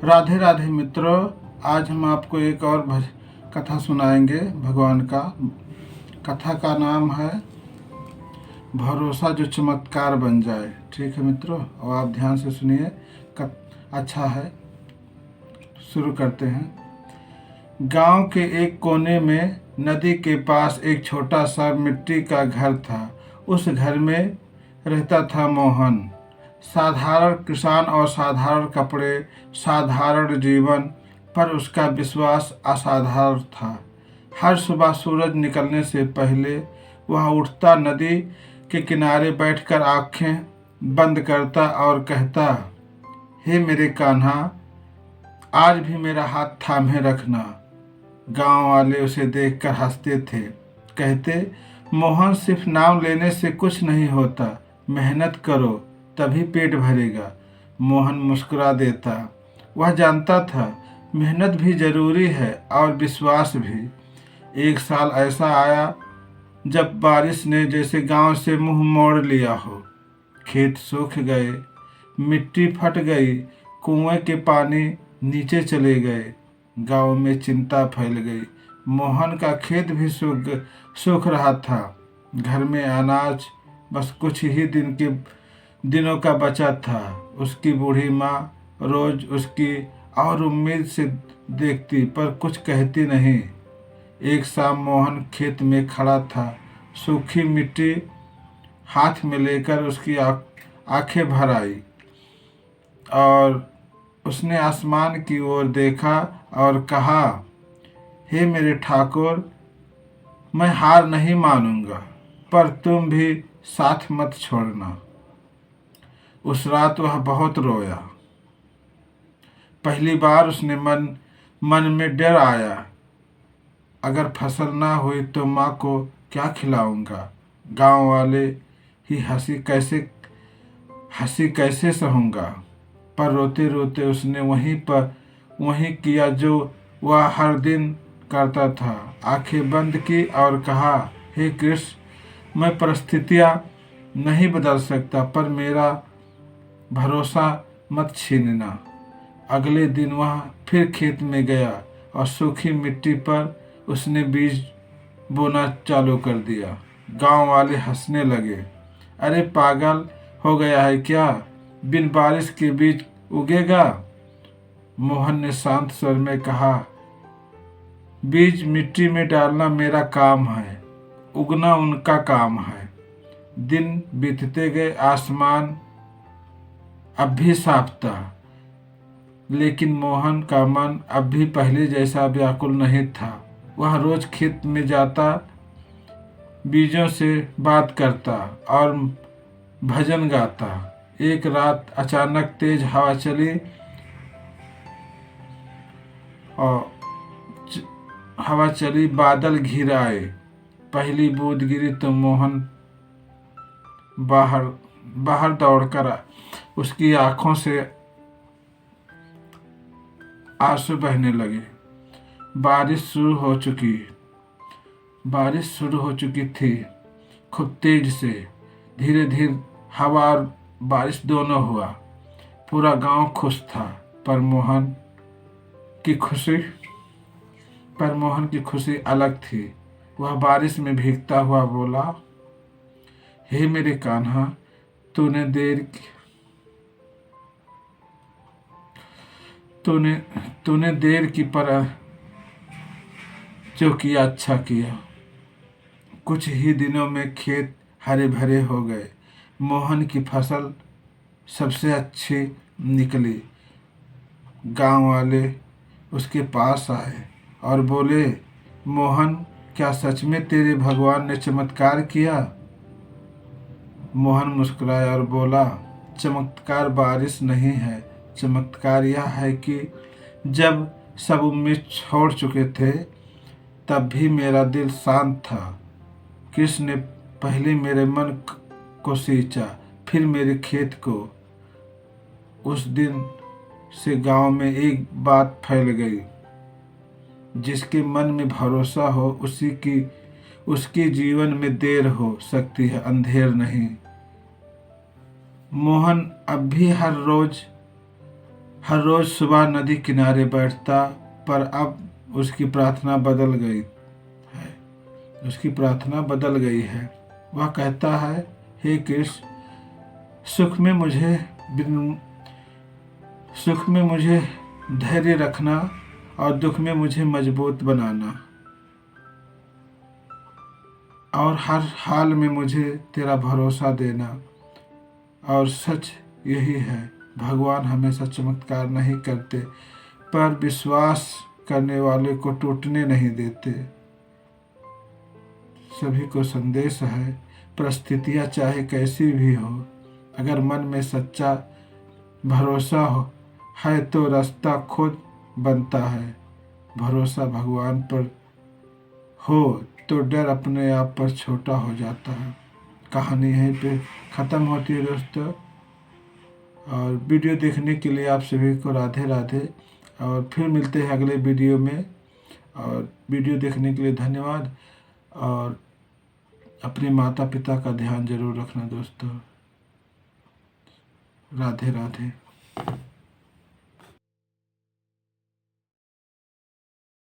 राधे राधे मित्रों। आज हम आपको एक और कथा सुनाएंगे भगवान का। कथा का नाम है भरोसा जो चमत्कार बन जाए। ठीक है मित्रों, और आप ध्यान से सुनिए। अच्छा है, शुरू करते हैं। गांव के एक कोने में नदी के पास एक छोटा सा मिट्टी का घर था। उस घर में रहता था मोहन। साधारण किसान और साधारण कपड़े, साधारण जीवन, पर उसका विश्वास असाधारण था। हर सुबह सूरज निकलने से पहले वह उठता, नदी के किनारे बैठकर आंखें बंद करता और कहता, हे मेरे कान्हा, आज भी मेरा हाथ थामे रखना। गांव वाले उसे देखकर हंसते थे, कहते, मोहन, सिर्फ नाम लेने से कुछ नहीं होता, मेहनत करो तभी पेट भरेगा। मोहन मुस्कुरा देता। वह जानता था मेहनत भी जरूरी है और विश्वास भी। एक साल ऐसा आया जब बारिश ने जैसे गांव से मुंह मोड़ लिया हो। खेत सूख गए, मिट्टी फट गई, कुएं के पानी नीचे चले गए। गांव में चिंता फैल गई। मोहन का खेत भी सूख रहा था। घर में अनाज बस कुछ ही दिनों का बचा था। उसकी बूढ़ी माँ रोज उसकी और उम्मीद से देखती, पर कुछ कहती नहीं। एक शाम मोहन खेत में खड़ा था। सूखी मिट्टी हाथ में लेकर उसकी आंखें भर आई और उसने आसमान की ओर देखा और कहा, हे मेरे ठाकुर, मैं हार नहीं मानूंगा, पर तुम भी साथ मत छोड़ना। उस रात वह बहुत रोया। पहली बार उसने मन में डर आया, अगर फसल ना हुई तो माँ को क्या खिलाऊंगा। गांव वाले ही हंसी कैसे सहूंगा। पर रोते रोते उसने वही किया जो वह हर दिन करता था। आंखें बंद की और कहा, हे कृष्ण, मैं परिस्थितियाँ नहीं बदल सकता, पर मेरा भरोसा मत छीनना। अगले दिन वह फिर खेत में गया और सूखी मिट्टी पर उसने बीज बोना चालू कर दिया। गांव वाले हंसने लगे, अरे पागल हो गया है क्या, बिन बारिश के बीज उगेगा। मोहन ने शांत स्वर में कहा, बीज मिट्टी में डालना मेरा काम है, उगना उनका काम है। दिन बीतते गए, आसमान अब भी साफ था, लेकिन मोहन का मन अब भी पहले जैसा व्याकुल नहीं था। वह रोज खेत में जाता, बीजों से बात करता और भजन गाता। एक रात अचानक तेज हवा चली और बादल घिर आए। पहली बूंद गिरी तो मोहन बाहर दौड़कर उसकी आंखों से आंसू बहने लगे। बारिश शुरू हो चुकी थी, खूब तेज से। धीरे धीरे हवा और बारिश दोनों हुआ। पूरा गांव खुश था, पर मोहन की खुशी अलग थी। वह बारिश में भीगता हुआ बोला, हे मेरे कान्हा, तूने देर की, पर जो किया अच्छा किया। कुछ ही दिनों में खेत हरे भरे हो गए। मोहन की फसल सबसे अच्छी निकली। गांव वाले उसके पास आए और बोले, मोहन, क्या सच में तेरे भगवान ने चमत्कार किया। मोहन मुस्कुराया और बोला, चमत्कार बारिश नहीं है, चमत्कार यह है कि जब सब उम्मीद छोड़ चुके थे, तब भी मेरा दिल शांत था। कृष्ण ने पहले मेरे मन को सींचा, फिर मेरे खेत को। उस दिन से गांव में एक बात फैल गई, जिसके मन में भरोसा हो उसके जीवन में देर हो सकती है, अंधेर नहीं। मोहन अब भी हर रोज़ सुबह नदी किनारे बैठता, पर अब उसकी प्रार्थना बदल गई है। उसकी प्रार्थना बदल गई है। वह कहता है, हे कृष्ण, सुख में मुझे धैर्य रखना और दुख में मुझे मजबूत बनाना, और हर हाल में मुझे तेरा भरोसा देना। और सच यही है, भगवान हमेशा चमत्कार नहीं करते, पर विश्वास करने वाले को टूटने नहीं देते। सभी को संदेश है, परिस्थितियाँ चाहे कैसी भी हो, अगर मन में सच्चा भरोसा है तो रास्ता खुद बनता है। भरोसा भगवान पर हो तो डर अपने आप पर छोटा हो जाता है। कहानी यहीं पे ख़त्म होती है दोस्तों। और वीडियो देखने के लिए आप सभी को राधे राधे, और फिर मिलते हैं अगले वीडियो में। और वीडियो देखने के लिए धन्यवाद, और अपने माता पिता का ध्यान जरूर रखना दोस्तों। राधे राधे।